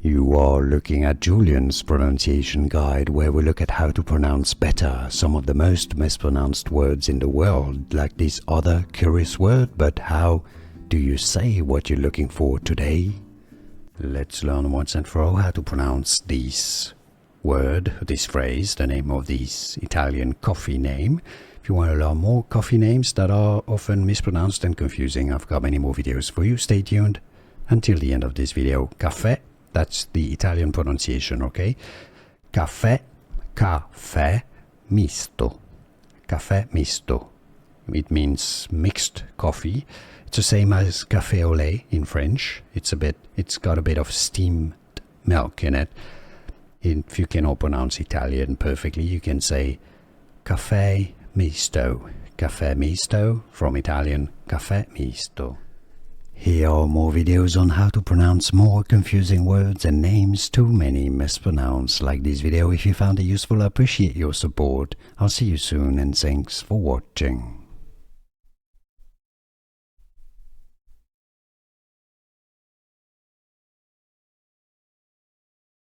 You are looking at Julian's pronunciation guide, where we look at how to pronounce better some of the most mispronounced words in the world, like this other curious word. But how do you say what you're looking for today? Let's learn once and for all how to pronounce this word, this phrase, the name of this Italian coffee name. If you want to learn more coffee names that are often mispronounced and confusing, I've got many more videos for you. Stay tuned until the end of this video. Caffè, that's the Italian pronunciation, okay? Caffè, caffè misto. Caffè misto. It means mixed coffee. It's the same as café au lait in French. It's got a bit of steamed milk in it. If you cannot pronounce Italian perfectly, you can say caffè misto. Caffè misto, from Italian, caffè misto. Here are more videos on how to pronounce more confusing words and names too many mispronounced. Like this video if you found it useful. I appreciate your support. I'll see you soon and thanks for watching.